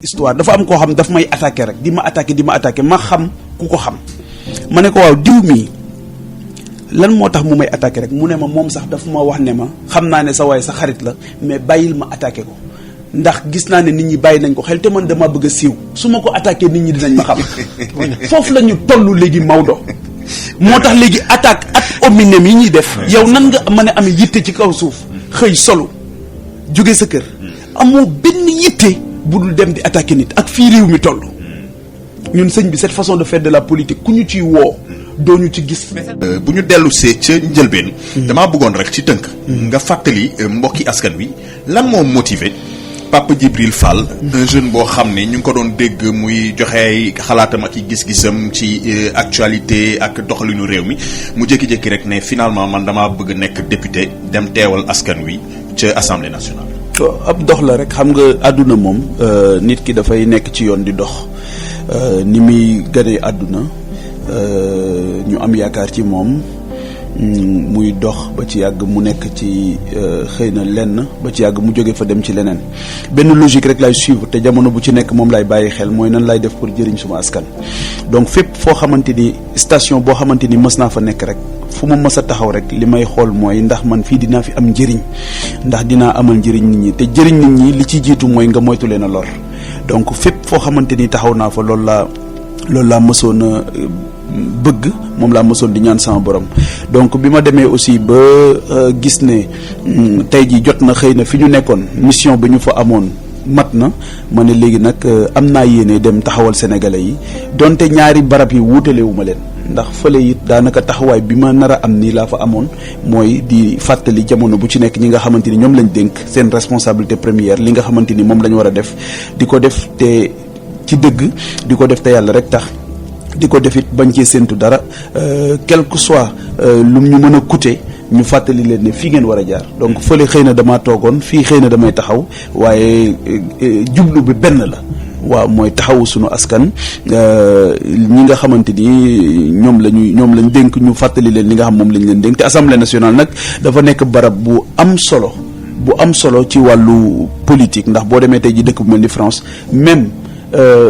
histoire dafa am koo xam daf may attaqué rek di ma attaqué ma xam ku ko xam ma ne ko waaw diw mii lan moo tax mu may attaqué rek mu ne ma moom sax dafa ma wax ne ma xam naa ne sa waay sa xarit la mais bàyyil ma attaqué ko ndax gis naa ne nit ñi bàyyi nañ ko xel te man dama bëgg a siiw su ma ko attaqué nit ñi dinañ ma xam foofu la ñu toll léegi Maodo moo tax léegi attaque ad hominem yi ñuy def yow nan nga mën a amee yitte ci kaw suuf xëy solo jóge sa kër amoo benn yitte bu dul dem di attaquer nit ak fii réew mi toll ñun sëñ bi cette façon de faire de la politique ku ñu ciy woo doo ñu ci gis. bu ñu dellu see ca njëlbeen. damaa bëggoon rek ci tënk. nga fàttali mbokki askan wi lan moo motivé Papa Djibril Fall. un jeune boo xam ne ñu ngi ko doon dégg muy joxe xalaatam ak gis-gisam ci actualité ak doxalinu réew mi mu jékki-jékki rek ne finalement man damaa bëgg nekk député dem teewal askan wi ca assemblée nationale. ab dox la rek xam nga àdduna moom nit ki dafay nekk ci yoon di dox ni muy gënee àdduna ñu am yaakaar ci moom muy dox ba ci yàgg mu nekk ci xëy na lenn ba ci yàgg mu jóge fa dem ci leneen benn logique rek lay suivre te jamono bu ci nekk moom lay bàyyi xel mooy nan lay def pour jëriñ suma askan. donc fépp foo xamante ni station boo xamante ni mës naa fa nekk rek fu ma mës a taxaw rek li may xool mooy ndax man fii dinaa fi am njëriñ ndax dinaa amal njëriñ nit ñi te jëriñ nit ñi li ci jiitu mooy nga moytu leen a lor donc fépp foo xamante ni taxaw naa fa loolu laa mësoon a bëgg moom laa mësoon di ñaan sama borom donc bi ma demee aussi ba gis ne tey ji jot na xëy na fi ñu nekkoon mission bi ñu fa amoon mat na ma ne léegi nag am naa yéene dem taxawal sénégalais yi donte ñaari barab yi wuutalewu ma leen ndax fële it daanaka taxawaay bi ma nar a am nii laa fa amoon mooy di fàttali jamono bu ci nekk ñi nga xamante ni ñoom lañ dénk seen responsabilité première li nga xamante ni moom la ñu war a def di ko def te ci dëgg di ko def te yàlla rek tax di ko def it bañ cee séentu dara quel que soit lu ñu mën a coûter ñu fàttali leen ne fii ngeen war a jaar donc fële xëy na damaa toogoon fii xëy na damay taxaw waaye jublu bi benn la waaw mooy taxawu sunu askan ñi nga xamante ni ñoom lañ dénk ñu fàttali leen li nga xam moom lañ leen dénk te assemblée nationale nag dafa nekk barab bu am solo ci wàllu politique ndax boo demee tey ji dëkk bu mel ni France même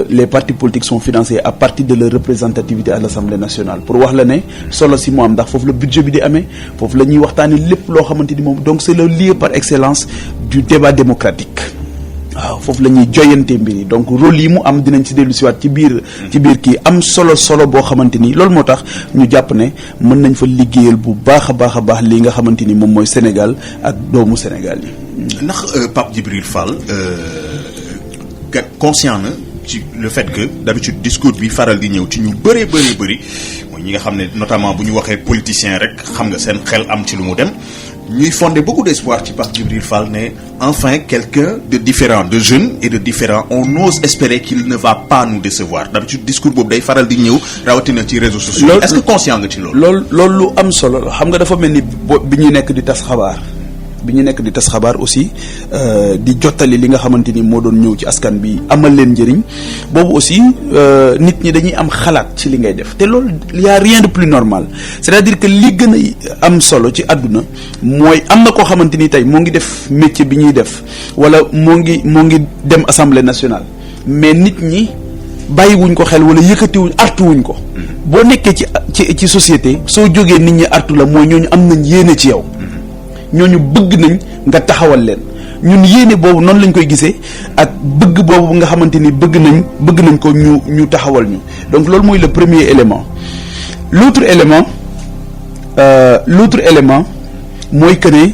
les partis politiques sont financés à partir de leur représentativité à l'Assemblée nationale pour wax la ne solo si mu am ndax foofu la budget bi di amee foofu la ñuy waxtaane lépp loo xamante ni moom donc c'est le lieu par excellence du débat démocratique waaw foofu la ñuy joyante mbir yi donc rôle yi mu am dinañ ci dellu siwaat ci biir kii am solo boo xamante ni loolu moo tax ñu jàpp ne mën nañ fa liggéeyal bu baax a baax li nga xamante ni moom mooy Sénégal ak doomu Sénégal yi. ndax Pape Djibril Fall conscient na ci le fait que d'habitude discours bi faral di ñëw ci ñu bëri mooy ñi nga xam ne notamment bu ñu waxee politicien rek xam nga seen xel am ci lu mu dem ñuy fonder beaucoup d'espoir ci Pape Djibril Fall ne enfin quelqu'un de différent de jeune et de différent on ose espérer qu'il ne va pas nous décevoir d'habitude discours boobu day faral di ñëw rawatina ci réseaux sociaux yi. Est-ce que conscient nga ci loolu. loolu lu am solo la xam nga dafa mel ni bi ñu nekk di tas xabaar aussi di jottali li nga xamante ni moo doon ñëw ci askan bi amal leen njëriñ boobu aussi nit ñi dañuy am xalaat ci li ngay def te loolu y a rien de plus normal c'est-à-dire que li gën a am solo ci àdduna mooy am na koo xamante ni tey moo ngi def métier bi ñuy def wala moo ngi dem assemblée nationale mais nit ñi bàyyiwuñ ko xel wala yëkkatiwuñ artuwuñ ko boo nekkee ci société soo jógee nit ñi artu la mooy ñooñu am nañ yéene ci yow ñooñu bëgg nañ nga taxawal leen ñun yéene boobu noonu lañ koy gisee ak bëgg boobu nga xamante ni bëgg nañ ko ñu taxawal ñu donc loolu mooy le premier élément l'autre élément mooy que ne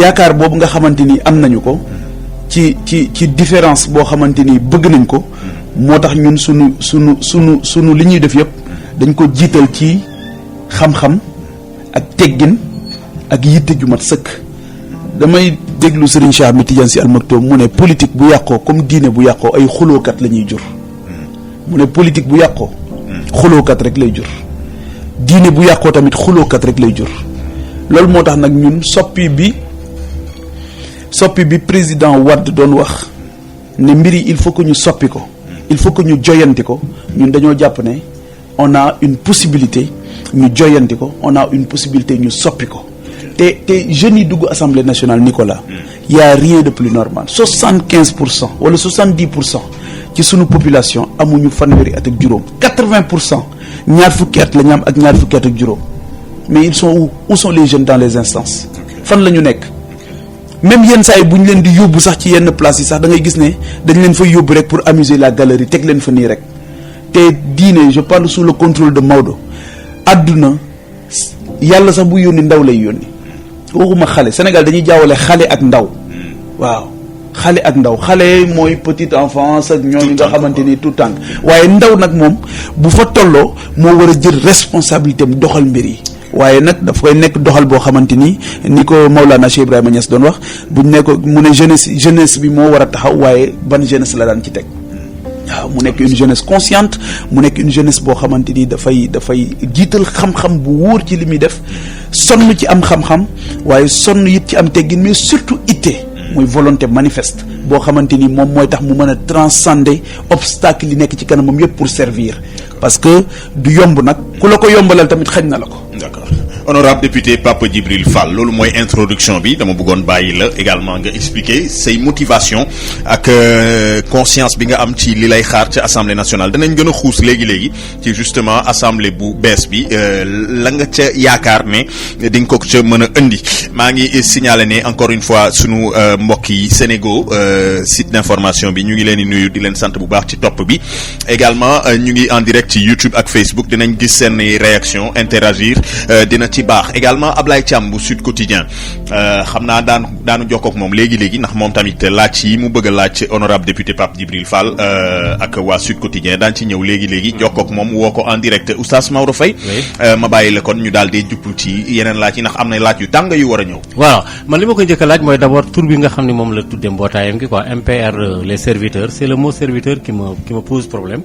yaakaar boobu nga xamante ni am nañu ko ci différence boo xamante ni bëgg nañ ko moo tax ñun sunu li ñuy def yëpp dañ ko jiital ci xam-xam ak teggin ak yitte ju mat sëkk damay déglu Serigne Cheikh Ahmed Tidiane Sy Al Maktoum mu ne politique bu yàqoo comme diine bu yàqoo ay xulookat la ñuy jur mu ne politique bu yàqoo xulookat rek lay jur diine bu yàqoo tamit xulookat rek lay jur loolu moo tax nag ñun soppi bi président Wade doon wax ne mbir yi il faut que ñu soppi ko il faut que ñu joyanti ko ñun dañoo jàpp ne on a une possibilité ñu joyanti ko on a une possibilité ñu soppi ko te jeunes yi dugg assemblée nationale Nicolas y a rien de plus normal 75% wala 70% ci sunu population amuñu fanweeri at ak juróom 80% ñaar fukki at la ñu am ak ñaar fukki at ak juróom mais ils sont où sont les jeunes dans les instances fan la ñu nekk même yenn saa yi bu ñu leen di yóbbu sax ci yenn place yi sax da ngay gis ne dañ leen fa yóbbu rek pour amuser la galerie teg leen fa nii rek te diine je parle sous le contrôle de Maodo àdduna yàlla sax bu yónni ndaw lay yónni waxuma xale Sénégal dañuy jaawale xale ak ndaw waaw xale ak ndaw xale mooy petite enfance ak ñooñu nga xamante ni tout tànk waaye ndaw nag moom bu fa tolloo moo war a jël responsabilité am doxal mbir yi waaye nag daf koy nekk doxal boo xamante ni ko Maulana Cheikh Ibrahima Niass doon wax buñ ne ko mu ne jeunesse bi moo war a taxaw waaye ban jeunesse la daan ci teg waaw mu nekk une jeunesse consciente mu nekk une jeunesse boo xamante ni dafay jiital xam-xam bu wóor ci li muy def sonn ci am xam-xam waaye sonn it ci am teggin mais surtout itte muy volonté manifeste boo xamante ni moom mooy tax mu mën a transcender obstacle yi nekk ci kanamam yëpp pour servir parce que du yomb nag ku la ko yombalal tamit xañ na la ko. D'accord. Honorable député Pape Djibril Fall loolu mooy introduction bi dama bëggoon bàyyi la également nga expliquer say motivation ak conscience bi nga am ci li lay xaar ci assemblée nationale danañ gën a xuus léegi ci justement assemblée bu bees bi la nga ca yaakaar ne di nga ko ca mën a indi maa ngi signaler ne encore une fois sunu mbokk yi Sénégo site d'information bi ñu ngi leen di nuyu di leen sant bu baax ci topp bi également ñu ngi en direct ci YouTube ak Facebook dinañ gis seen réaction interagir dina ci baax également Ablaye Thiam bu Sud Quotidien xam naa daanu jokkoo ak moom léegi ndax moom tamit laaj yi mu bëgg a laaj honorable député Pape Djibril Fall ak waa Sud Quotidien daan ci ñëw léegi jokkoo ak moom woo ko en direct Oustaz Maodo Faye ma bàyyi la kon ñu daal di jublu ci yeneen laaj yi ndax am na laaj yu tàng yu war a ñëw. waaw man li ma koy njëkk a laaj mooy d'abord tur bi nga xam ne moom la tuddee mbootaayam gi quoi MPR les serviteurs c'est le mot serviteur qui me pose problème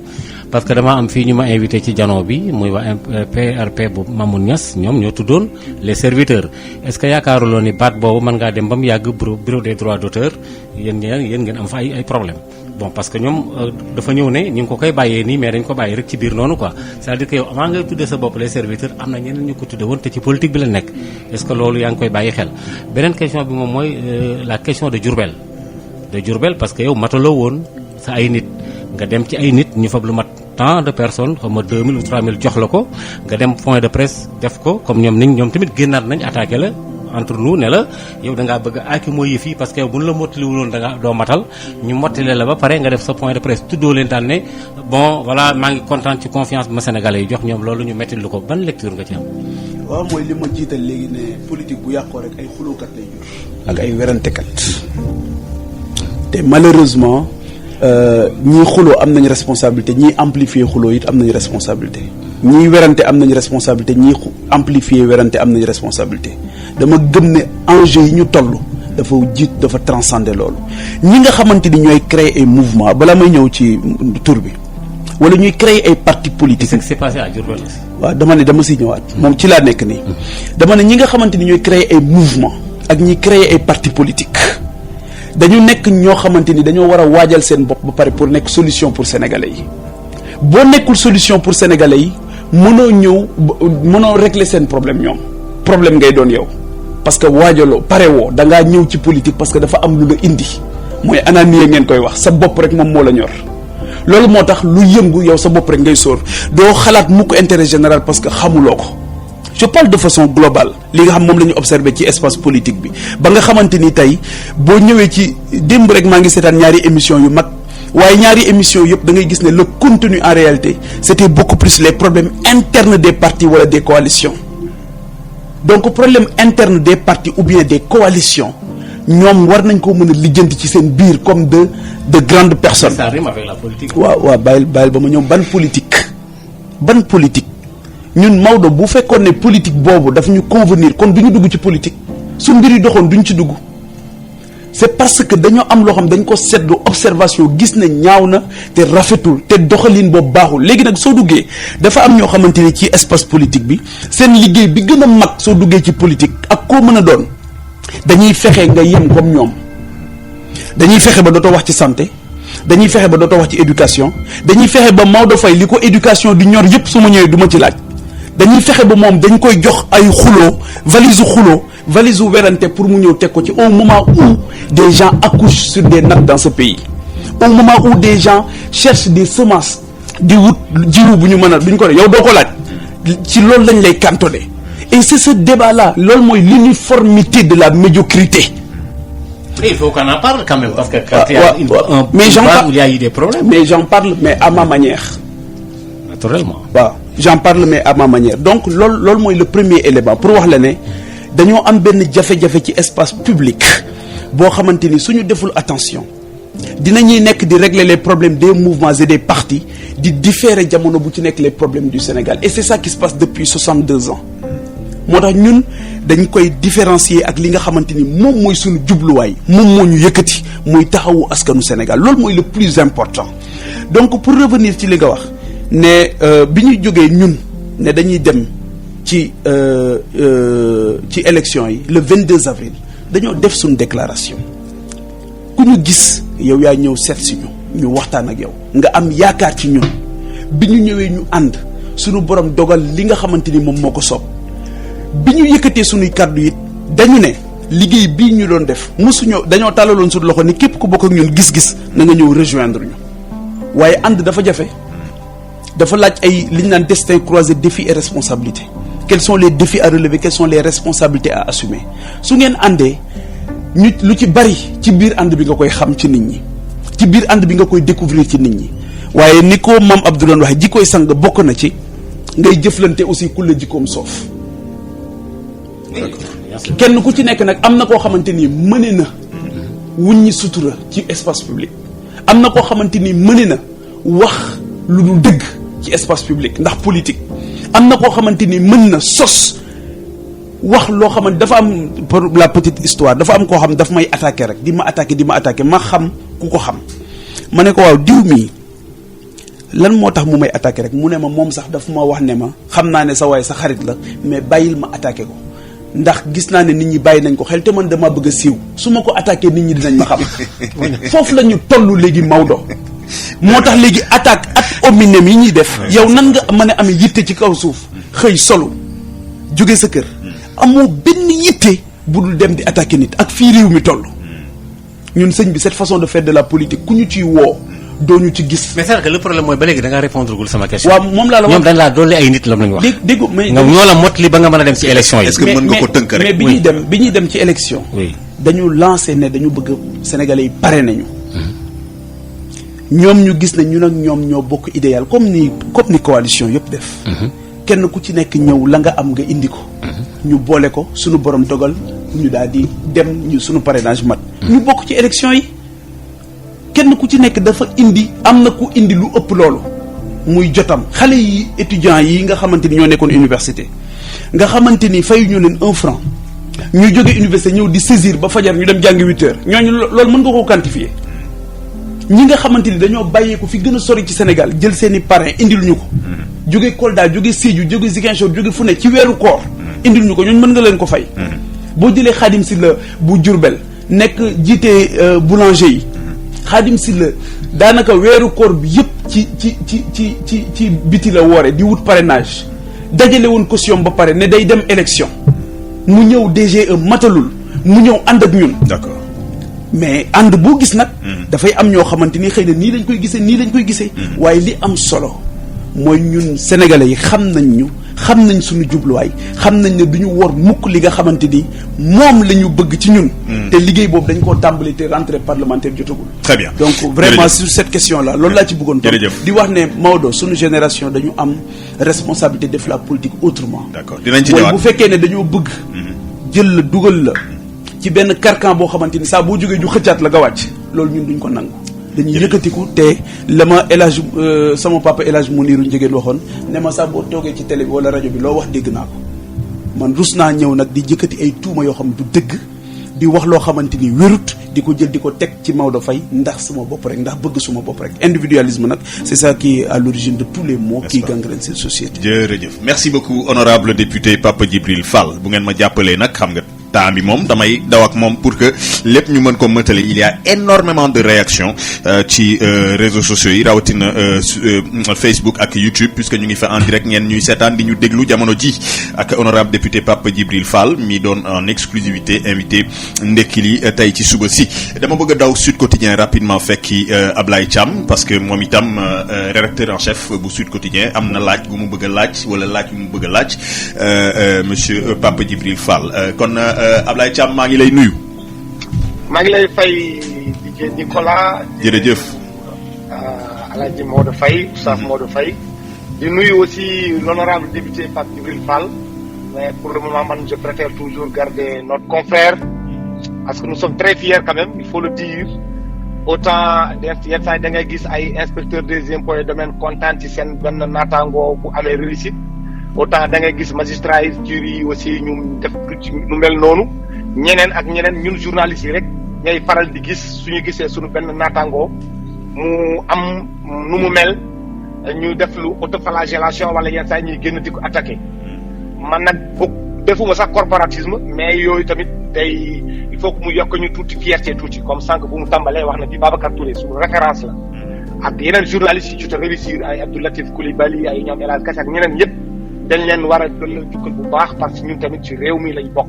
parce que dama am fii ñu ma invité ci jano bi muy waa PRP bu Mamoun Niass ñoom ñoo tuddoon les serviteurs est-ce que yaakaaruloo ni baat boobu mën ngaa dem ba mu yàgg bureau des droits d'auteur yéen ngeen am fa ay problème bon parce que ñoom dafa ñëw ne ñu ngi ko koy bàyyee nii mais dañ ko bàyyi rek ci biir noonu quoi c'est-à-dire que yow avant ngay tuddee sa bopp les serviteurs am na ñeneen ñu ko tudde woon te ci politique bi la nekk est-ce que loolu yaa ngi koy bàyyi xel beneen question bi moom mooy la question de Diourbel parce que yow mataloo woon sa ay nit nga dem ci ay nit ñu fab lu mat tant de personnes xam nga 2000 ou 3000 jox la ko nga dem point de presse def ko comme ñoom tamit génnaat nañ attaqué la entre nous ne la yow da ngaa bëgg a aaki mooy yëf yi parce que yow bu ñu la mottaliwuloon da nga doo matal ñu mottali la ba pare nga def sa point de presse tuddoo leen daal ne bon voilà maa ngi kontaan ci confiance bi ma Sénégalais yi jox ñoom loolu ñu metti lu ko ban lecture nga ci am. waaw mooy li ma jiital léegi ne politique bu yàqoo rek ay xulóokat lay jur ak ay werantekat te malheureusement ñii xuloo am nañ responsabilité ñii amplifier xuloo it am nañ responsabilité ñii werante am nañ responsabilité ñii amplifier werante am nañ responsabilité dama gëm ne enjeu yi ñu toll dafa transcender loolu ñi nga xamante ni ñooy créer ay mouvement balaa may ñëw ci tur bi wala ñuy créer ay partis politiques. c'est ce qui s'est passé à Diourbel. waaw dama siy ñëwaat moom ci laa nekk nii dama ne ñi nga xamante ni ñooy créer ay mouvement ak ñi créer ay partis politiques dañu nekk ñoo xamante ni dañoo war a waajal seen bopp ba pare pour nekk solution pour sénégalais yi boo nekkul solution pour sénégalais yi mënoo régler seen problème ñoom problème ngay doon yow parce que waajaloo pare woo da ngaa ñëw ci politique parce que dafa am lu la indi mooy ananiya ngeen koy wax sa bopp rek moom moo la ñor loolu moo tax lu yëngu yow sa bopp rek ngay sóor doo xalaat mukk intérêt général parce que xamuloo ko je parle de façon globale li nga xam moom la ñu observé ci espace politique bi ba nga xamante ni tey boo ñëwee ci démb rek maa ngi seetaan ñaari émission yu mag waaye ñaari émission yëpp da ngay gis ne le contenu en réalité c'était beaucoup plus les problèmes internes des partis wala des coalitions donc problème interne des partis ou bien des coalitions ñoom war nañ ko mën a lijjanti ci seen biir comme de grandes personnes. ça rime avec la politique. waaw bàyyil ba ma ñëw ban politique ñun Maodo bu fekkoon ne politique boobu daf ñu convenir kon du ñu dugg ci politique su mbir yi doxoon duñ ci dugg c'est parce que dañoo am loo xam dañ ko seetlu observation gis ne ñaaw na te rafetul te doxalin boobu baaxul léegi nag soo duggee dafa am ñoo xamante ni ci espace politique bi seen liggéey bi gën a mag soo duggee ci politique ak koo mën a doon dañuy fexe nga yem comme ñoom dañuy fexe ba dootoo wax ci santé dañuy fexe ba dootoo wax ci éducation dañuy fexe ba Maodo Faye li ko éducation di ñor yépp su ma ñëwee du ma ci laaj dañuy fexe ba moom dañ koy jox ay xuloo valise xuloo valise u werante pour mu ñëw teg ko ci au moment où des gens accouchent sur des nattes dans ce pays au moment où des gens cherchent des semences di wut jiwu bu ñu mën a bu ñu ko def yow doo ko laaj ci loolu lañ lay cantonné et c'est ce débat là loolu mooy l'uniformité de la médiocrité. Il faut qu'on en parle quand même parce que quand il y a il y a eu des problèmes. Mais j'en parle mais à ma manière. Naturellement. waaw j'en parle mais à ma manière donc loolu mooy le premier élément pour wax la ne dañoo am benn jafe-jafe ci espace public boo xamante ni suñu deful attention dinañuy nekk di régler les problèmes des mouvements et des partis di différer jamono bu ci nekk les problèmes du Sénégal et c'est ça qui se passe depuis 62 ans moo tax ñun dañ koy différencier ak li nga xamante ni moom mooy suñu jubluwaay moom moo ñu yëkkati muy taxawu askanu Sénégal loolu mooy le plus important donc pour revenir ci li nga wax ne bi ñuy jógee ñun ne dañuy dem ci élection yi le 22 avril dañoo def suñu déclaration ku ñu gis yow yaa ñëw seet si ñu waxtaan ak yow nga am yaakaar ci ñun bi ñu ñëwee ñu ànd suñu borom dogal li nga xamante ni moom moo ko soob bi ñu yëkkatee suñuy kàddu it dañu ne liggéey bii ñu doon def mosuñoo dañoo tàllaloon suñu loxo ni képp ku bokk ak ñun gis-gis na nga ñëw rejoindre ñu waaye ànd dafa jafe dafa laaj ay li ñu naan destin croisé défis et responsabilités quels sont les défis à relever quelles sont les responsabilités à assumer su ngeen àndee ñu lu ci bari ci biir ànd bi nga koy xam ci nit ñi ci biir ànd bi nga koy découvrir ci nit ñi waaye ni ko Mame Abdou doon waxee jikkoy sang bokk na ci ngay jëflante aussi ku la jikkoom soof kenn ku ci nekk nag am na koo xamante ni mëne na wuññi sutura ci espace public am na koo xamante ni mëne na wax lu dul dëgg ci espace public ndax politique am na koo xamante ni mën na sos wax loo xamante dafa am pour la petite histoire dafa am koo xam daf may attaqué rek di ma attaqué ma xam ku ko xam ma ne ko waaw diw mii lan moo tax mu may attaqué rek mu ne ma moom sax dafa ma wax ne ma xam naa ne sa waay sa xarit la mais bàyyil ma attaqué ko ndax gis naa ne nit ñi bàyyi nañ ko xel te man dama bëgg a siiw su ma ko attaqué nit ñi dinañ ma xam foofu la ñu toll léegi Maodo moo tax léegi attaque ad hominem yi ñuy def yow nan nga mën a amee yitte ci kaw suuf xëy solo jóge sa kër amoo benn yitte bu dul dem di attaquer nit ak fii réew mi toll ñun sëñ bi cette façon de faire de la politique ku ñu ciy woo doo ñu ci gis. mais c'est que le problème mooy ba léegi da ngaa répondre gul sama question. waaw moom laa la wax ñoom dañ laa dolli ay nit la ñu wax. dégg mais nga ñoo la mot li ba nga mën a dem ci élection yi. est-ce que mën nga ko tënk rek mais bi ñuy dem ci élection. oui dañu lancé ne dañu bëgg Sénégalais yi pare nañu. ñoom ñu gis ne ñun ak ñoom ñoo bokk idéal comme ni coalition yëpp def. kenn ku ci nekk ñëw la nga am nga indi ko. ñu boole ko suñu borom dogal ñu daal di dem ñu suñu parrainage mat. ñu bokk ci élection yi kenn ku ci nekk dafa indi am na ku indi lu ëpp loolu muy jotam xale yi étudiants yi nga xamante ni ñoo nekkoon université nga xamante ni fayuñu leen 1 franc ñu jóge université ñëw di saisir ba fajar ñu dem jàngi 8 heures ñooñu loolu mën nga koo quantifier ñi nga xamante ni dañoo bàyyeeku fi gën a sori ci Sénégal jël seeni parrain indil ñu ko jóge Kolda jóge Sédhiou jóge Ziguinchor jóge fu ne ci weeru koor indil ñu ko ñooñu mën nga leen ko fay boo jëlee Khadim Sylla bu Diourbel nekk jiite boulanger yi Khadim Sylla daanaka weeru koor bi yëpp ci biti la woore di wut parrainage dajale woon caution ba pare ne day dem élection mu ñëw DGE matalul mu ñëw ànd ak ñun. d'accord mais ànd boo gis nag. dafay am ñoo xamante ni xëy na nii lañ koy gisee. waaye li am solo mooy ñun sénégalais yi xam nañ suñu jubluwaay xam nañ ne du ñu wor mukk li nga xamante ni moom la ñu bëgg ci ñun. te liggéey boobu dañ koo tàmbali te rentrée parlementaire jotagul. très bien donc vraiment sur cette question là loolu laa ci bëggoon. di wax ne Maodo suñu génération dañu am responsabilité def la politique autrement. d'accord dinañ ci ñëwaat bu fekkee ne dañoo bëgg. jël la dugal la ci benn carcan boo xamante ni saa boo jógee ñu xëccaat la nga wàcc loolu ñun duñ ko nangu. dañuy yëkkatiku te la ma El Hadj sama papa El Hadj Mouniru Njëgeen waxoon ne ma sax boo toogee ci télé bi wala rajo bi loo wax dégg naa ko man rus naa ñëw nag di jëkkati ay tuuma yoo xam du dëgg di wax loo xamante ni wérut di ko jël di ko teg ci Maodo Faye ndax sama bopp rek ndax bëgg suma bopp rek individualisme nag c'est ça qui est à l'origine de tous les maux qui gangrènent cette société. jërëjëf merci beaucoup honorable député Papa Djibril Fall bu ngeen ma jàppalee nag xam nga temps bi moom damay daw ak moom pour que lépp ñu mën ko mëtale. Il y a énormément de réactions ci réseaux sociaux yi rawatina Facebook ak YouTube puisque ñu ngi fa en direct ngeen ñuy seetaan di ñu déglu jamono ji ak honorable député Pape Djibril Fall mi doon en exclusivité invité ndekki li tey ci suba si. dama bëgg a daw Sud Quotidien rapidement fekki Ablaye Thiam parce que moom itam rédacteur en chef bu Sud Quotidien am na laaj bu mu bëgg a laaj wala laaj bu mu bëgg a laaj monsieur Pape Djibril Fall kon Ablaye Thiam maa ngi lay nuyu. maa ngi lay fay DJ Nicolas. jërëjëf. Alaaji Maodo Faye Oustaz Maodo Faye. di nuyu aussi l'honorable député Pape Djibril Fall. mais pour le moment man je préfère toujours garder notre confrère. parce que nous sommes très fiers quand même il faut le dire. autant yenn saa yi da ngay gis ay inspecteurs des impôts et domaines kontaan ci seen benn naataango bu amee réussite. autant da ngay gis magistrats yi aussi ñu def nu mel noonu. ñeneen ak ñeneen ñun journalistes yi rek ñay faral di gis suñu gisee suñu benn naataangoo mu am nu mu mel ñu def lu autoflagellation wala yenn saa ñuy génn di ko attaqué man nag defuma sax corporatisme mais yooyu tamit day il faut que mu yokk ñu tuuti fierté tuuti comme sànq bu mu tàmbalee wax na bi Babacar Touré suñu référence la ak yeneen journalistes yi jot a réussir ay Abdou Latif Coulibaly ay ñoom El Hadj Kassé ak ñeneen yëpp dañ leen war a doon jukkal bu baax parce que ñun tamit ci réew mi lañ bokk.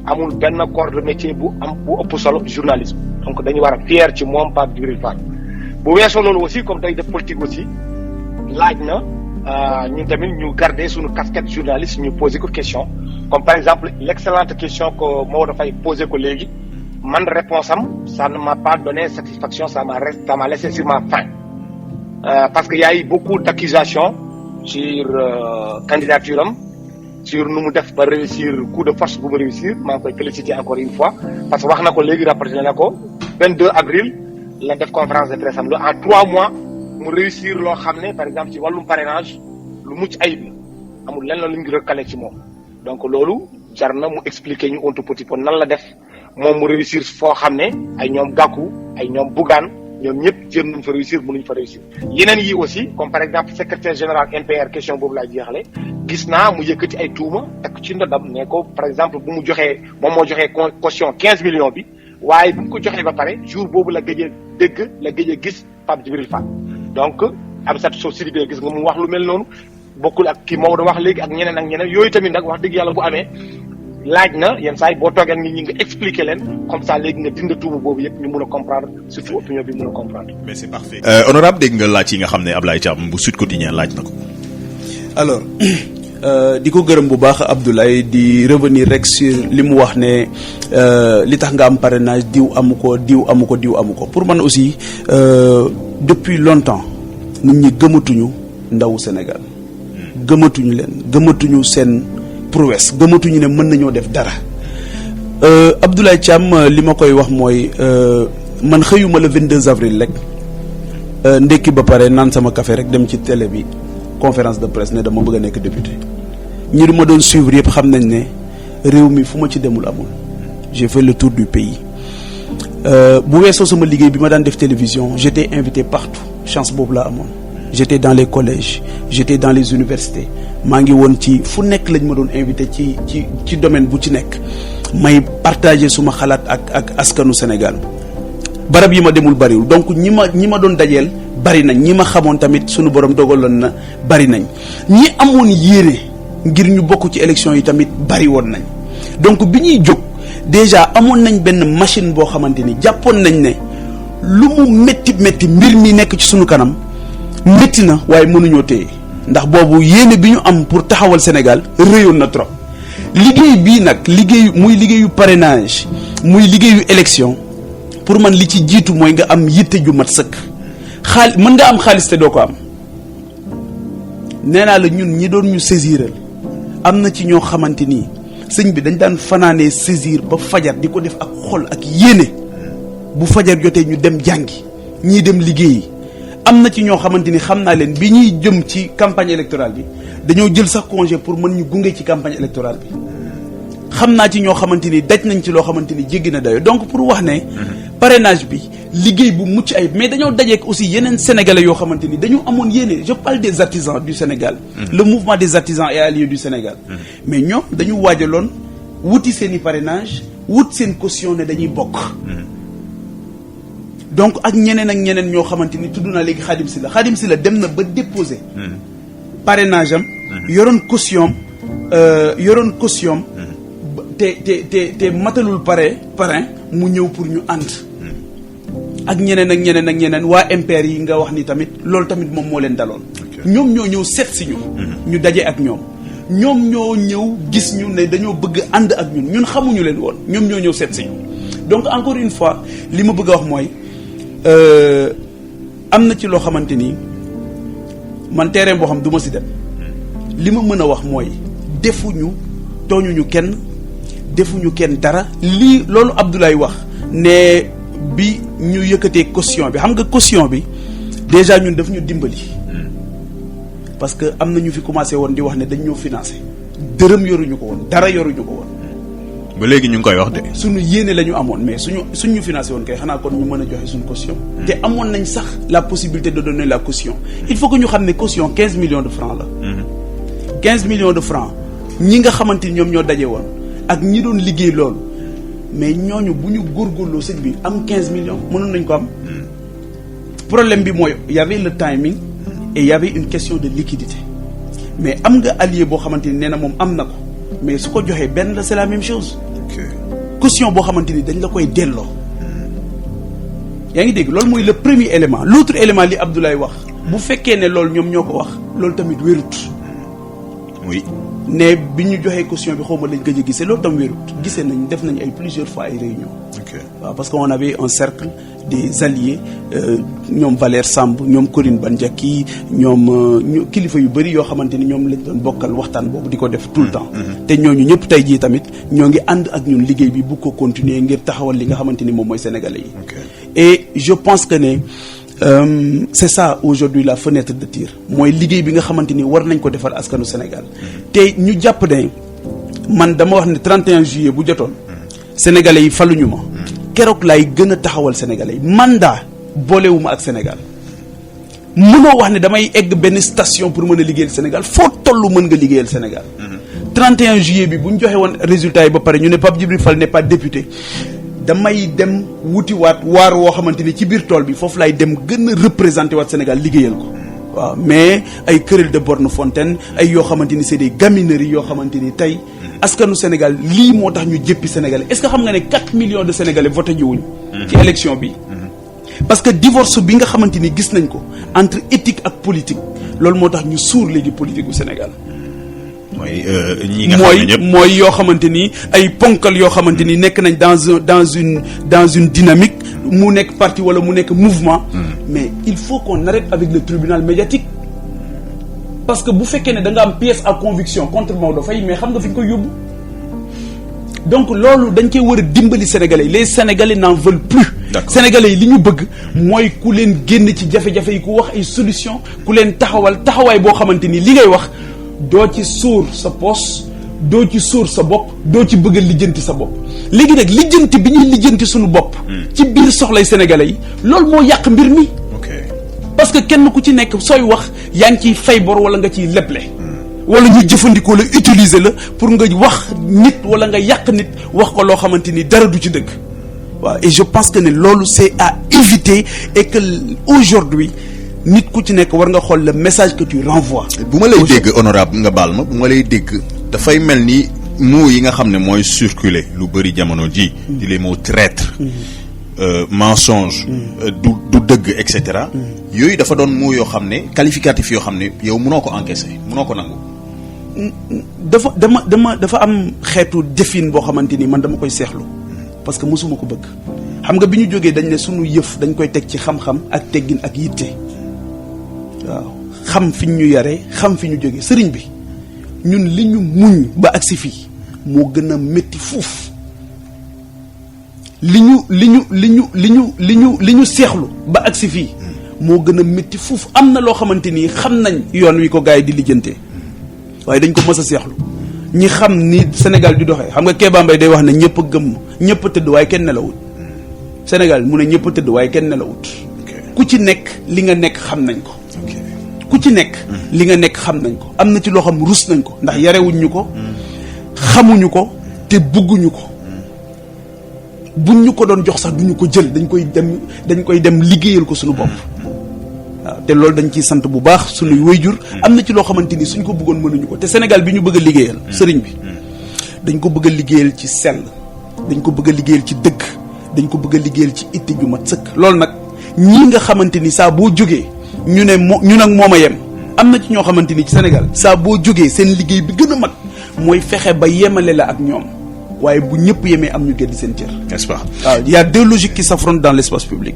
amul benn corps de métier bu ëpp solo journalisme donc dañu war a fier ci moom Pape Djibril Fall bu weesoo loolu aussi comme day def politique aussi laaj na ñun tamit ñu garder suñu casquette journaliste ñu poser ko question comme par exemple l'excellente question que Maodo Faye posé ko léegi man réponse am ça ne m'a pas donné satisfaction ça m'a laissé sur ma faim parce que y a eu beaucoup d'accusations sur candidature am sur nu mu def ba réussir coup de force bu mu réussir maa ngi koy féliciter encore une fois parce que wax na ko léegi rapporté na ko 22 avril la def conférence de presse am lu en 3 mois mu réussir loo xam ne par exemple ci wàllum parrainage lu mucc ayib la amul lenn lu ñu recalé ci moom donc loolu jar na mu expliquer ñu ontu petit peu nan la def moom mu réussir foo xam ne ay ñoom Gakou ay ñoom Bougane ñoom ñëpp jéem nañu fa réussir mënuñu fa réussir yeneen yi aussi comme par exemple secrétaire général NPR question boobu laa jeexale gis naa mu yëkkati ay tuuma takk ci ndodam ne ko par exemple bu mu joxee moom moo joxee caution 15 millions bi waaye bu mu ko joxee ba pare jour boobu la gëj a dégg la gëj a gis Pape Djibril Fall donc Amsatou Sow Sidibé gis nga mu wax lu mel noonu bokkul ak kii Maodo wax léegi ak ñeneen yooyu tamit nag wax dëgg yàlla bu amee laaj na yenn saa yi boo toogee nit ñi nga expliquer leen comme ça léegi nga dind tuuma boobu yëpp ñu mun a comprendre surtout opinion bi mun a comprendre. mais c'est parfait. honorable dégg nga laaj yi nga xam ne Ablaye Thiam bu Sud Quotidien laaj na ko. alors di ko gërëm bu baax Abdoulaye di revenir rek sur li mu wax ne li tax nga am parrainage diw amu ko pour man aussi depuis longtemps nit ñi gëmatuñu ndawu Sénégal gëmatuñu leen gëmatuñu seen prouesse gëmatuñu ne mën nañoo def dara Abdoulaye Thiam li ma koy wax mooy man xëyuma le 22 avril rek ndekki ba pare naan sama café rek dem ci télé bi conférence de presse ne dama bëgg a nekk député ñi ma doon suivre yëpp xam nañ ne réew mi fu ma ci demul amul j'ai fait le tour du pays bu weesoo sama liggéey bi ma daan def télévision j'étais invité partout chance boobu laa amoon j'étais dans les collèges j'étais dans les universités maa ngi woon ci fu nekk lañ ma doon invité ci domaine bu ci nekk may partager suma xalaat ak askanu Sénégal barab yi ma demul bariwul donc ñi ma doon dajeel bari nañ ñi ma xamoon tamit sunu borom dogaloon na bari nañ ñi amoon yéene ngir ñu bokk ci élection yi tamit bari woon nañ donc bi ñuy jóg déjà amoon nañ benn machine boo xamante ni jàppoon nañ ne lu mu métti mbir mi nekk ci sunu kanam métti na waaye mënuñoo téye ndax boobu yéene bi ñu am pour taxawal Sénégal réyoon na trop liggéey bii nag muy liggéeyu parrainage muy liggéeyu élection pour man li ci jiitu mooy nga am yitte ju mat sëkk mën nga am xaalis te doo ko am nee naa la ñun ñi doon ñu saisiral am na ci ñoo xamante ni sëñ bi dañ daan fanaanee saisir ba fajar di ko def ak xol ak yéene bu fajar jotee ñu dem jàngi ñii dem liggéeyi am na ci ñoo xamante ni xam naa leen bi ñuy jëm ci campagne électorale bi dañoo jël sax congé pour mën ñu gunge ci campagne électorale bi xam naa ci ñoo xamante ni daj nañ ci loo xamante ni jéggi na dayo donc pour wax ne parrainage bi liggéey bu mucc ayib mais dañoo dajeek aussi yeneen sénégalais yoo xamante ni dañu amoon yéene je parle des artisans du Sénégal le mouvement des artisans et alliés du Sénégal mais ñoom dañu waajaloon wuti seen i parrainage wut seen caution ne dañuy bokk. donc ak ñeneen ñoo xamante ni tudd naa léegi Khadim Sylla dem na ba déposer. parrainage am. yoroon caution te matalul parrain mu ñëw pour ñu ànd. ak ñeneen waa MPR yi nga wax ni tamit loolu tamit moom moo leen daloon. ñoom ñoo ñëw seet si ñu. ñu daje ak ñoom ñoo ñëw gis ñu ne dañoo bëgg ànd ak ñun xamuñu leen woon ñoom ñoo ñëw seet si ñu. donc encore une fois li ma bëgg a wax mooy am na ci loo xamante ni man terrain boo xam du ma si dem li ma mën a wax mooy tooñuñu kenn dara lii loolu Abdoulaye wax ne bi ñu yëkkatee caution bi xam nga caution bi déjà ñun daf ñu dimbali parce que am na ñu fi commencé woon di wax ne dañ ñoo financé dërëm yoruñu ko woon dara yoruñu ko woon. ba léegi ñu ngi koy wax de. suñu yéene la ñu amoon mais suñu financé woon kay xanaa kon ñu mën a joxe suñu caution. te amoon nañ sax la possibilité de donner la caution il faut que ñu xam ne caution 15 millions de francs la. 15 millions de francs ñi nga xamante ni ñoom ñoo daje woon ak ñi doon liggéey loolu mais ñooñu bu ñu góorgóorloo sëñ bi am 15 millions mënoon nañ ko am. problème bi mooy y avait le timing et y avait une question de liquidité mais am nga allié boo xamante ni nee na moom am na ko mais su ko joxee benn la c'est la même chose. caution boo xamante ni dañ la koy delloo. yaa ngi dégg loolu mooy le premier élément l'autre élément li Abdoulaye wax bu fekkee ne loolu ñoom ñoo ko wax loolu tamit wérut. oui. ne bi ñu joxee caution bi xaw ma lañ gëj a gisee loolu tam wérut gisee nañ def nañ ay plusieurs fois ay réunions. waaw parce que on avait un cercle des alliés ñoom Valère Samb ñoom Corinne Bandiaki ñoom kilifa yu bëri yoo xamante ni ñoom lañ doon bokkal waxtaan boobu di ko def tout le temps. te ñooñu ñëpp tey jii tamit ñoo ngi ànd ak ñun liggéey bi bu ko continuer ngir taxawal li nga xamante ni moom mooy sénégalais yi. et je pense que ne c'est ça aujourd'hui la fenêtre de tir mooy liggéey bi nga xamante ni war nañ ko defal askanu Sénégal. te ñu jàpp ne man dama wax ne 31 juillet bu jotoon sénégalais yi faluñu ma. keroog laay gën a taxawal sénégalais yi mandat boolewuma ak Sénégal mënoo wax ne damay egg benn station pour mën a liggéeyal Sénégal foo tollu mën nga liggéeyal Sénégal. 31 juillet bi bu ñu joxe woon résultat yi ba pare ñu ne Pape Djibril Fall n'est pas député damay dem wutiwaat waar woo xamante ni ci biir tool bi foofu laay dem gën a représenter waat Sénégal liggéeyal ko. waaw mais ay querelle de borne fontaine ay yoo xamante ni c'est des gamineries yoo xamante ni tey askanu Sénégal lii moo tax ñu jëppi Sénégalais est-ce que xam nga ne 4 millions de Sénégalais voté jiwuñ ci élection bi. parce que divorce bi nga xamante ni gis nañ ko entre éthique ak politique loolu moo tax ñu suur léegi politique bu Sénégal. mooy ñi nga xam ne ñëpp mooy yoo xamante ni ay ponkal yoo xamante ni nekk nañ dans une dynamique mu nekk parti wala mu nekk mouvement. mais il faut qu'on arrête avec le tribunal médiatique. parce que bu fekkee ne da nga am pièce à conviction contre Maodo Faye mais xam nga fi ñu koy yóbbu. donc loolu dañ koy war a dimbali Sénégalais yi les Sénégalais n'en veulent plus. Sénégalais yi li ñu bëgg mooy ku leen génn ci jafe-jafe yi ku wax ay solution ku leen taxawaay boo xamante ni li ngay wax doo ci sóor sa poos doo ci sóor sa bopp doo ci bëgg a lijjanti sa bopp léegi nag lijjanti bi ñuy lijjanti suñu bopp. ci biir soxlay Sénégalais yi loolu moo yàq mbir mi. parce que kenn ku ci nekk sooy wax yaa ngi ciy fay bor wala nga ciy leble. wala ñu jëfandikoo la utiliser la pour nga wax nit wala nga yàq nit wax ko loo xamante ni dara du ci dëgg. waaw et je pense que ne loolu c'est à éviter et que aujourd'hui nit ku ci nekk war nga xool le message que tu renvoies. bu ma lay dégg honorable nga baal ma bu ma lay dégg dafay mel ni mots yi nga xam ne mooy circuler lu bëri jamono ji di les mots traître. mensonge. du dëgg et cetera. yooyu dafa doon mots yoo xam ne qualificatif yoo xam ne yow mënoo ko encaisser mënoo ko nangu. dafa am xeetu jëfin boo xamante ni man dama koy seexlu parce que mosuma ko bëgg xam nga bi ñu jógee dañ ne sunu yëf dañ koy teg ci xam-xam ak teggin ak yitte waaw xam fi ñu yaree xam fi ñu jógee sëriñ bi ñun li ñu muñ ba agsi fii moo gën a métti fuuf li ñu seexlu ba agsi fii moo gën a métti fuuf am na loo xamante ni xam nañ yoon wi ko gars yi di lijjantee waaye dañ ko mës a seexlu ñi xam ni Sénégal di doxee xam nga Kéba Mbaye day wax ne ñëpp a gëmm ñëpp a tëdd waaye kenn nelawut Sénégal mu ne ñëpp a tëdd waaye kenn nelawut ku ci nekk li nga nekk xam nañ ko ku ci nekk li nga nekk xam nañ ko am na ci loo xam rus nañ ko ndax yarewuñ ñu ko xamuñu ko te te bëgguñu ko buñ ñu ko doon jox sax duñu ko jël dañ koy dem liggéeyal ko suñu bopp waaw te loolu dañ ciy sant bu baax suñuy wayjur am na ci loo xamante ni suñ ko bëggoon mënuñu ko te Sénégal bi ñu bëgg a liggéeyal sëriñ bi dañ ko bëgg a liggéeyal ci sell dañ ko bëgg a liggéeyal ci dëgg dañ ko bëgg a liggéeyal ci itti ju mat sëkk loolu nag ñii nga xamante ni saa boo jógee ñu ne ñu nag moom a yem am na ci ñoo xamante ni ci Sénégal saa boo jógee seen liggéey bi gën a mag mooy fexe ba yemale la ak ñoom waaye bu ñëpp yemee am ñu gedd seen cër. n'est-ce pas. waaw il y a deux logiques qui s'affrontent dans l'espace public.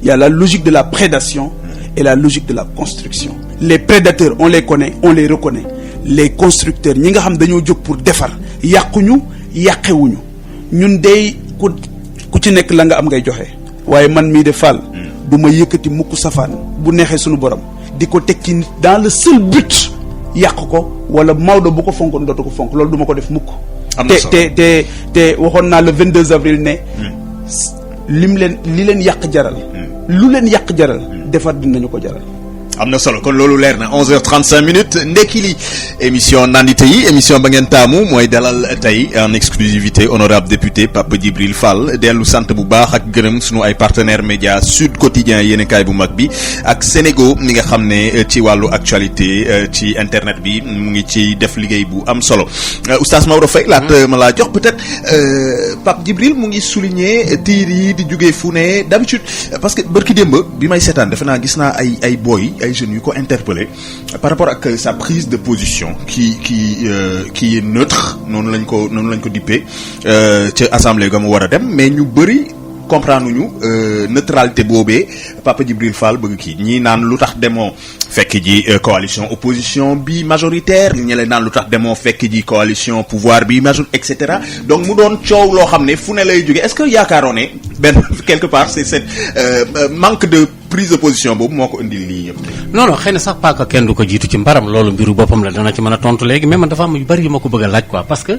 Il y a la logique de la prédation et la logique de la construction. Les prédateurs on les connaît on les reconnaît les constructeurs ñi nga xam dañoo jóg pour defar yàquñu yàqewuñu ñun dey ku ci nekk la nga am ngay joxe. waaye man mii de Fall. du ma yëkkati mukk safaan bu neexee suñu borom di ko teg ci nit dans le seul but yàq ko wala Maodo bu ko fonkoon dootu ko fonk loolu du ma ko def mukk. te waxoon naa le 22 avril ne. li leen yàq jaral. lu leen yàq jaral. defar dinañu ko jaral. am na solo kon loolu leer na 11h35 ndekki li émission nandite yi émission ba ngeen taamu mooy dalal tey en exclusivité honorable député Pape Djibril Fall dellu sant bu baax ak gërëm sunu ay partenaires médias Sud Quotidien yéenekaay bu mag bi ak Sénégo mi nga xam ne ci wàllu actualité ci internet bi mu ngi ci def liggéey bu am solo oustaz Maodo Faye laata ma laa jox peut-être Pape Djibril mu ngi souligner tiir yi di jógee fu ne d'habitude parce que bërki démb bi may seetaan defe naa gis naa ay boy ay jeunes yu ko interpellé par rapport ak sa prise de position qui est neutre noonu lañ ko dippee ca assemblée ga mu war a dem mais ñu bëri comprendre ñu neutralité boobee Papa Djibril Fall bëgg kii ñii naan lu tax demoo fekk ji coalition opposition bi majoritaire ñi leen naan lu tax demoo fekk ji coalition pouvoir bi et cetera donc mu doon coow loo xam ne fu ne lay jógee est-ce que yaakaaroon ne benn quelque part c'est cette manque de prise de position boobu moo ko indil lii yëpp. non xëy na sax paaka kenn du ko jiitu ci mbaram loolu mbiru boppam la dana ci mën a tontu léegi mais man dafa am yu bari yu ma ko bëgg a laaj quoi parce que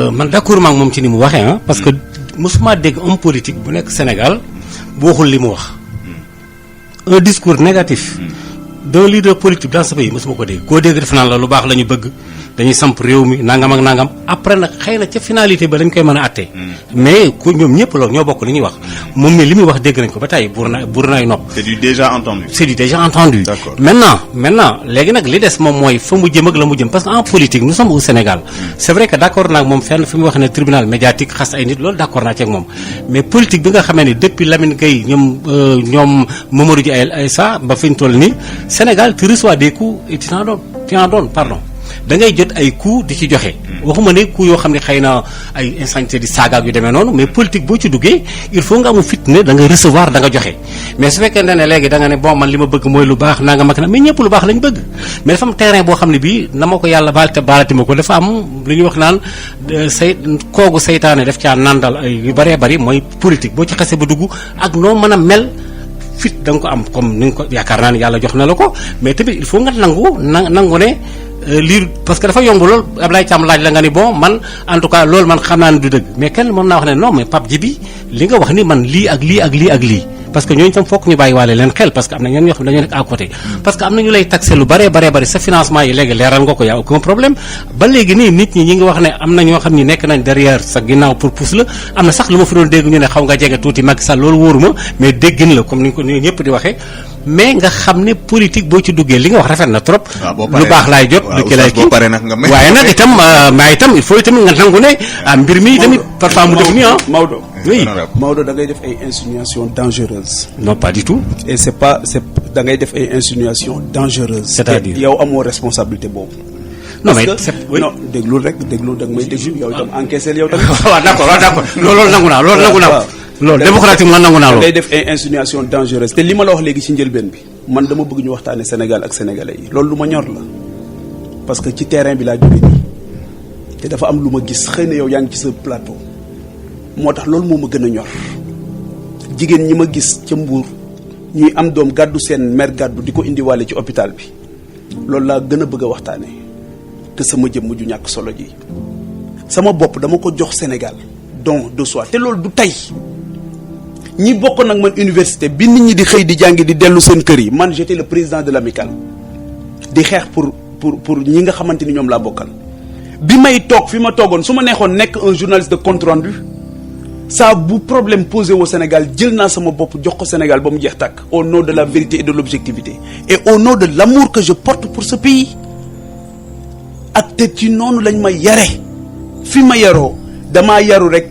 man d'accord maa ngi moom ci ni mu waxee parce que mosuma dégg homme politique bu nekk Sénégal bu waxul li mu wax un discours négatif d'un leader politique dans ce pays mosuma ko dégg koo dégg def naan la lu baax la ñu bëgg dañuy samp réew mi nangam ak nangam après nag xëy na ca finalité ba dañ koy mën a attee mais ku ñoom ñëpp loolu ñoo bokk li ñuy wax moom mi li muy wax dégg nañ ko ba tey buur nay nopp. c'est du déjà entendu. c'est du déjà entendu. D'accord. maintenant léegi nag li des moom mooy fa mu jëm ak la mu jëm parce que en politique nous sommes au Sénégal c'est vrai que d'accord naa ak moom fenn fi mu wax ne tribunal médiatique xas ay nit loolu d'accord naa ci ak moom mais politique bi nga xamee ne depuis Lamine Gueye ñoom Mamadou Dia Aïssa ba fi ñu toll nii Sénégal tu reçois des coups et tu en donnes pardon da ngay jot ay coups di ci joxe waxuma ne coups yoo xam ne xëy na ay insanité di saagaak yu demee noonu mais politique boo ci duggee il faut nga amu fit ne da nga recevoir da nga joxe mais su fekkee ne léegi da nga ne bon man li ma bëgg mooy lu baax naa nga mag na mais ñëpp lu baax lañ bëgg mais dafa am terrain boo xam ne bii na ma ko yàlla baal te baalati ma ko dafa am lu ñuy wax naan koogu saytaane daf caa nandal ay yu bëree bëri mooy politique boo ci xasee ba dugg ak noo mën a mel fit da nga ko am comme ni nga ko yaakaar naa ne yàlla jox na la ko mais tamit il faut nga nangu ne lii parce que dafa yomb lool Ablaye Thiam laaj la nga ni bon man en tout cas loolu man xam naa ne du dëgg mais kenn mën naa wax ne non mais Pape Djibi li nga wax ni man lii ak lii ak lii ak lii parce que ñooñu tam fokk ñu bàyyi waale leen xel parce que am na ñenn ñoo xam ne dañoo nekk à côté parce que am na ñu lay taxé lu bare sa financement yi léegi leeral nga ko y a aucun problème ba léegi nii nit ñi ngi wax ne am na ñoo xam ni nekk nañ derrière sa ginnaaw pour pousse la am na sax lu ma fi doon dégg ñu ne xaw nga jege tuuti Macky Sall loolu wóoruma mais déggin la comme ni ko ni ñëpp di waxee mais nga xam ne politique boo ci duggee li nga wax rafet na trop lu baax laay jot lu ki lay kii waaye nag itam il faut tamit nga nangu ne mbir mi tamit parfois mu def nii Maodo oui Maodo da ngay def ay insinuations dangereuses. non pas du tout. et c'est da ngay def ay insinuations dangereuses. c'est-à-dire yow amoo responsabilité boobu. non parce mais que non déglu da nga may déglu yow itam encaissé yow tamit. waaw d'accord loolu nangu naa loolu démocratiquement nangu naa loolu. da ngay def ay insinuations dangereuses te li ma la wax léegi ci njëlbeen bi man dama bëgg ñu waxtaane Sénégal ak sénégalais yi loolu lu ma ñor la parce que ci terrain bi laa jóge nii te dafa am lu ma gis xëy na yow yaa ngi ci sa plateau moo tax loolu moo ma gën a ñor jigéen ñi ma gis ca Mbuur ñuy am doom gàddu seen mère gàddu di ko indiwaale ci hôpital bi loolu laa gën a bëgg a waxtaane que sama jëmm ju ñàkk solo ji sama bopp dama ko jox Sénégal don de soi te loolu du tey ñi bokk nag man université bi nit ñi di xëy di jàngi di dellu seen kër yi man j'étais le président de l'amicale di xeex pour ñi nga xamante ni ñoom laa bokkal bi may toog fi ma toogoon su ma neexoon nekk un journaliste de compte rendu saa bu problème posé au Sénégal jël naa sama bopp jox ko Sénégal ba mu jeex tàkk au nom de la vérité et de l'objectivité et au nom de l'amour que je porte pour ce pays ak te ci noonu lañ ma yare fi ma yaroo damaa yaru rek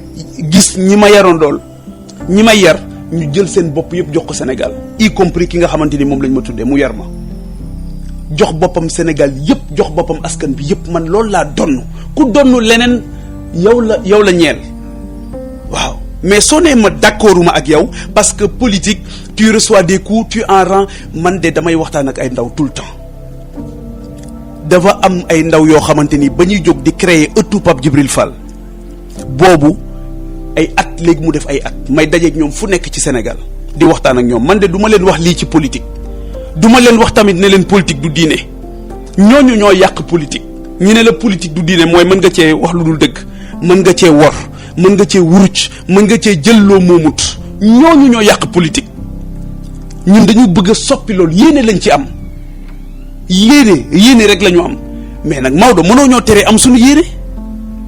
gis ñi ma yaroon dool ñi ma yar ñu jël seen bopp yëpp jox ko Sénégal y compris ki nga xamante ni moom lañ ma tuddee mu yar ma jox boppam Sénégal yëpp jox boppam askan bi yëpp man loolu laa donn ku donn leneen yow la ñeel waaw mais soo nee ma d'accorduma ak yow parce que politique tu reçois des coups tu en rends man de damay waxtaan ak ay ndaw tout le temps dafa am ay ndaw yoo xamante ni ba ñuy jóg di créer ëttu Pape Djibril Fall boobu ay at léegi mu def ay at may dajeeg ñoom fu nekk ci Sénégal di waxtaan ak ñoom man de du ma leen wax lii ci politique du ma leen wax tamit ne leen politique du diine ñooñu ñoo yàq politique ñu ne la politique du diine mooy mën nga cee wax lu dul dëgg mën nga cee wor mën nga cee wuruc mën nga cee jël loo moomut ñooñu ñoo yàq politique ñun dañu bëgg a soppi loolu yéene lañ ci am yéene rek la ñu am mais nag Maodo mënoo ñoo teree am suñu yéene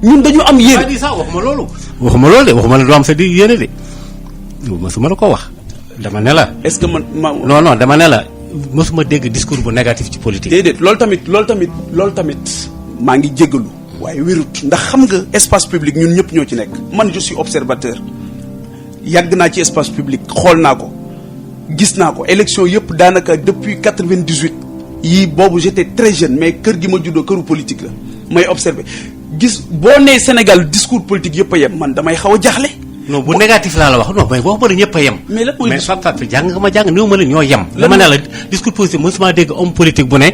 ñun dañu am yéene. di sax waxuma loolu de waxuma la du am sa di yéene de mësuma la ko wax dama ne la. est-ce que man non dama ne la mësuma dégg discours bu négatif ci politique. déedéet loolu tamit maa ngi jéggalu waaye wérut ndax xam nga espace public ñun ñëpp ñoo ci nekk man je suis observateur yàgg naa ci espace public xool naa ko gis naa ko élection yëpp daanaka depuis 98 yii boobu j'étais très jeune mais kër gi ma juddoo këru politique la may observer gis boo nee Sénégal discours politique yëpp a yem man damay xaw a jaaxle. non bu négatif laa la wax non mais boo xam ne ñëpp a yem. mais lan mooy jàng nga ma jàng néew ma la ñoo yem. dama ne la discours politique mosuma dégg homme politique bu ne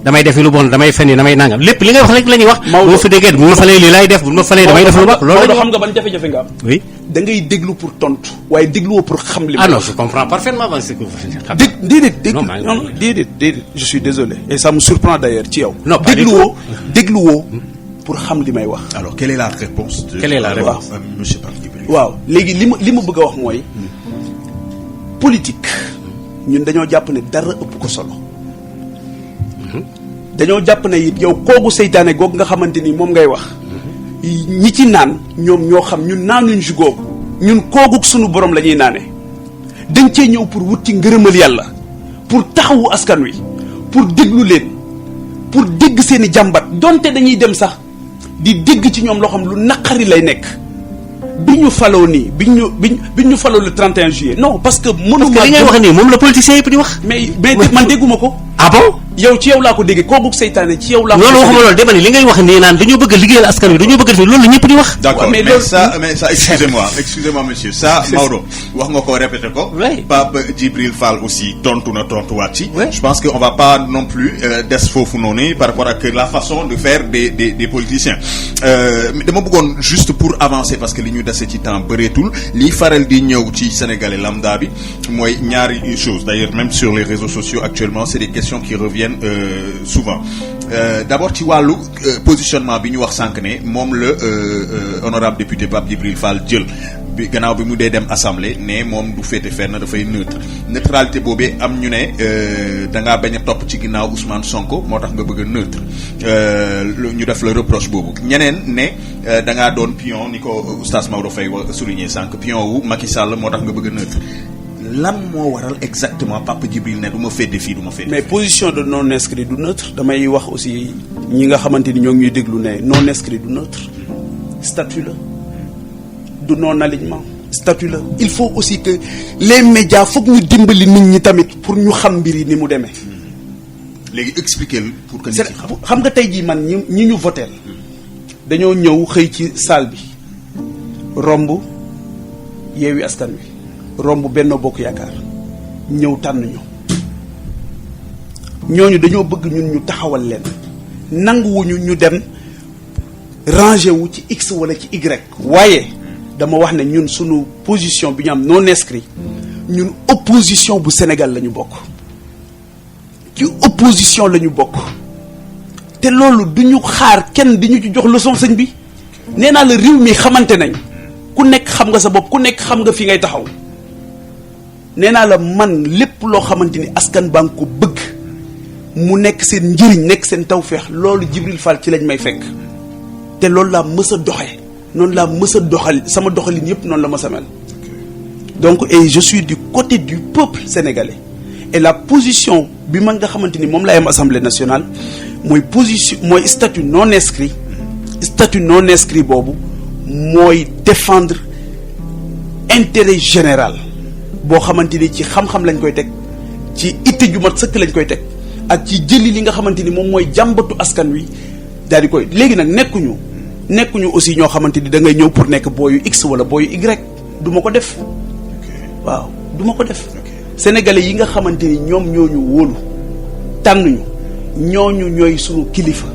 damay defi lu bon damay fenni damay nangam lépp li ngay wax rek la ñuy wax. Maodo boo fi déggee bu ma falee lii laay def bu ma falee damay def lu baax. loolu xam nga ban jafe-jafe nga am. oui da ngay déglu pour tontu waaye dégluwoo pour xam li. ah non je comprends parfaitement man ce que déedéet je suis désolé et ça me surprend d'ailleurs ci yow. non dégluwoo pour xam li may wax. alors quelle est la réponse de monsieur Pape Djibril waaw léegi li ma bëgg a wax mooy politique ñun dañoo jàpp ne dara ëpp ko solo dañoo jàpp ne it yow koogu seytaane googu nga xamante ni moom ngay wax ñi ci naan ñoom ñoo xam ñun naanuñ si googu ñun koogu sunu borom la ñuy naane dañ cee ñëw pour wut ci ngërëmal yàlla pour taxawu askan wi pour déglu leen pour dégg seeni jàmbat donte dañuy dem sax di dégg ci ñoom loo xam lu naqari lay nekk bi ñu faloo nii bi ñu faloo le 31 juillet non parce que mënuma li ngay wax nii moom la politicien yëpp di wax mais man dégguma ko ah bon yow ci yow laa ko déggee kooku seytaane ci yow laa ko loolu waxuma loolu dama ni li ngay wax nii naan dañoo bëgg a liggéeyal askan wi dañoo bëgg a def loolu la ñëpp di wax d'accord mais ça excusez-moi monsieur ça Maodo wax nga ko répété ko Pape Djibril Fall aussi tontu na tontuwaat ci je pense que on va pas non plus des foofu noonu par rapport ak la façon de faire des politiciens dama bëggoon juste pour avancer parce que li ñu dese ci temps bëreetul liy faral di ñëw ci sénégalais lambda bi mooy ñaari chose d'ailleurs même sur les réseaux sociaux actuellement c'est des questions qui reviennent souvent d'abord ci wàllu positionnement bi ñu wax sànq ne moom la honorable député Pape Djibril Fall jël bi gannaaw bi mu dee dem assemblée ne moom du féete fenn dafay neutralité boobee am ñu ne da ngaa bañ a topp ci ginnaaw Ousmane Sonko moo tax nga bëgg a neutre ñu def le reproche boobu ñeneen ne da ngaa doon pion ni ko oustaz Maodo Faye souligné sànq pion wu Macky Sall moo tax nga bëgg a neutre lan moo waral exactement Pape Djibril ne du ma féete fii du ma féete. mais position de non inscrit du neutre damay wax aussi ñi nga xamante ni ñoo ngi ñuy déglu ne non inscrit du neutre statut la du non alignement statut la. il faut aussi que les médias foog ñu dimbali nit ñi tamit pour ñu xam mbir yi ni mu demee. léegi expliquer pour que nit ñi xam nga tey jii man ñi ñu voteel dañoo ñëw xëy ci salle bi romb Yewwi Askan Wi. romb Benno Bokk Yaakaar ñëw tànn ñooñu dañoo bëgg ñun ñu taxawal leen nanguwuñu ñu dem ranger wu ci X wala ci Y waaye dama wax ne ñun sunu position bi ñu am non inscrit ñun opposition bu Sénégal la ñu bokk ci opposition la ñu bokk te loolu du ñu xaar kenn di ñu ci jox leçon sëñ bi nee naa la réew mi xamante nañ ku nekk xam nga sa bopp ku nekk xam nga fi ngay taxaw nee naa la man lépp loo xamante ni askan baa ngi ko bëgg mu nekk seen njëriñ nekk seen tawféex loolu Djibril Fall ci lañ may fekk te loolu laa mës a doxee noonu laa mës a doxal sama doxalin yëpp noonu la mës a mel. Donc et je suis du côté du peuple sénégalais et la position bi man nga xamante ni moom la am Assemblée nationale mooy statut non inscrit boobu mooy défendre intérêt général boo xamante ni ci xam-xam lañ koy teg ci itte ju mat sëkk lañ koy teg ak ci jëli li nga xamante ni moom mooy jàmbatu askan wi daal di koy léegi nag nekkuñu aussi ñoo xamante ni da ngay ñëw pour nekk booyu X wala booyu Y du ma ko def waaw du ma ko def sénégalais yi nga xamante ni ñoom ñooñu wóolu tànnuñu ñooñu ñooy sunu kilifa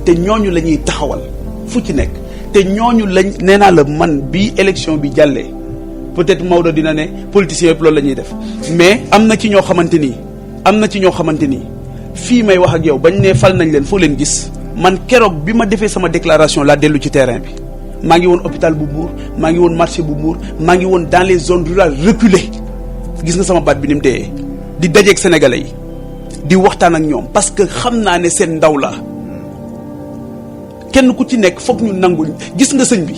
te ñooñu la ñuy taxawal fu ci nekk te ñooñu lañ nee naa la man bi élection bi jàllee peut-être Maodo dina ne politiciens yëpp loolu la ñuy def mais am na ci ñoo xamante ni fii may wax ak yow bañ ne fal nañ leen foo leen gis man keroog bi ma defee sama déclaration laa dellu ci terrain bi maa ngi woon hôpital bu Mbour maa ngi woon marché bu Mbour maa ngi woon dans les zones rurales reculées gis nga sama baat bi ni mu dee di dajeeg sénégalais yi di waxtaan ak ñoom parce que xam naa ne seen ndaw la kenn ku ci nekk foog ñu nangul gis nga sëñ bi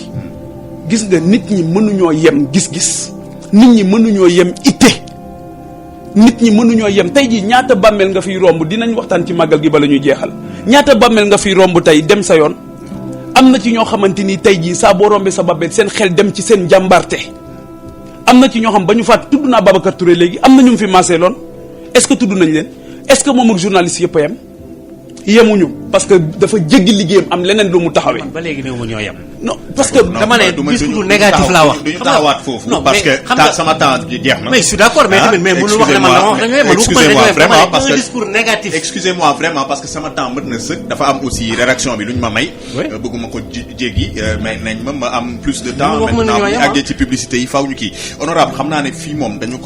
gis nga nit ñi mënuñoo yem gis-gis nit ñi mënuñoo yem itte nit ñi mënuñoo yem tey jii ñaata bàmmeel nga fiy romb dinañ waxtaan ci màggal gi bala ñuy jeexal ñaata bàmmeel nga fiy romb tey dem sa yoon am na ci ñoo xamante ni tey jii saa boo rombee sa bàmmeel seen xel dem ci seen njàmbarte am na ci ñoo xam ba ñu faat tudd naa Babacar Touré léegi am na ñu fi maasee loon est-ce que tudd nañ leen est-ce que moom ak journaliste yëpp a yem yemuñu parce que dafa jéggi liggéeyam am leneen lu mu taxawee. ba léegi néew ma ñoo yem. non parce que dama ne discours négatif laa wax. duñu taxawaat foofu parce que sama temps jeex na. mais je suis d'accord mais tamit mais mënul wax ne man dama wax dañu man excusez-moi vraiment parce que discours négatif. excusez-moi vraiment parce que sama temps mën na sëkk dafa am aussi rédaction bi lu ñu ma may. bëgguma ko jéggi mais nañ ma am plus de temps. maintenant bu ñu àggee ci publicité yi faaw ñu kii. honorable xam naa ne fii moom dañu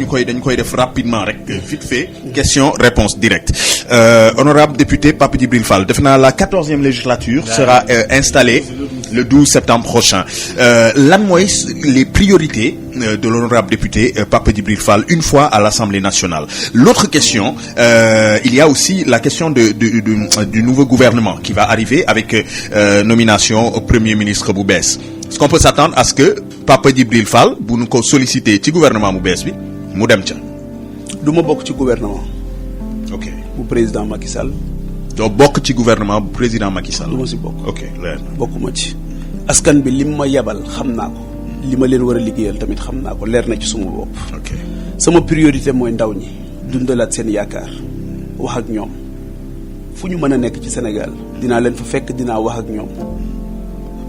koy def rapidement rek vite fait question réponse directe honorable député Pape Djibril Fall def naa la 14e législature sera installée le 12 septembre prochain lan mooy les priorités de l'honorable député Pape Djibril Fall une fois à l'Assemblée nationale. L'autre question il y a aussi la question du nouveau gouvernement qui va arriver avec nomination au premier ministre bu bees. Est-ce qu'on peut s'attendre à ce que Pape Djibril Fall bu ñu ko solliciter ci gouvernement bu bees bi mu dem ca. du ma bokk ci gouvernement. ok bu président Macky Sall. doo bokk ci gouvernement bu président Macky Sall. du ma si bokk. ok leer na bokkuma ci. askan bi lim ma yebal xam naa ko li ma leen war a liggéeyal tamit xam naa ko leer na ci suma bopp. ok sama priorité mooy ndaw ñi dundalaat seen yaakaar wax ak ñoom fu ñu mën a nekk ci Sénégal dinaa leen fa fekk dinaa wax ak ñoom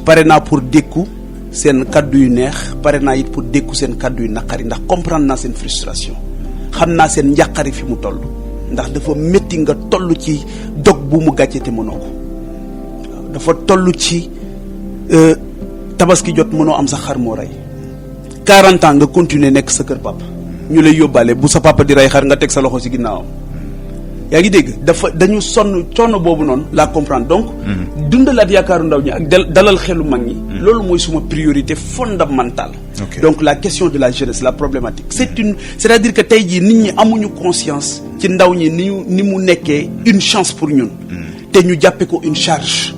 pare naa pour dékku seen kaddu yu neex pare naa it pour dékku seen kaddu yu naqari ndax comprendre naa seen frustration xam naa seen njàqari fi mu toll ndax dafa métti nga toll ci dog bu mu gàcce te mënoo ko waaw dafa toll ci tabaski jot mënoo am sa xar moo rey 40 ans nga continuer nekk sa kër papa ñu lay yóbbaale bu sa papa di rey xar nga teg sa loxo ci ginnaawam yaa ngi dégg dañu sonn coono boobu noonu la comprendre donc dundalaat yaakaaru ndaw ñi ak dalal xelu mag ñi loolu mooy suma priorité fondamentale donc la question de la jeunesse la problématique c'est-à-dire que tey jii nit ñi amuñu conscience ci ndaw ñi ni mu nekkee une chance pour ñun te ñu jàppe ko une charge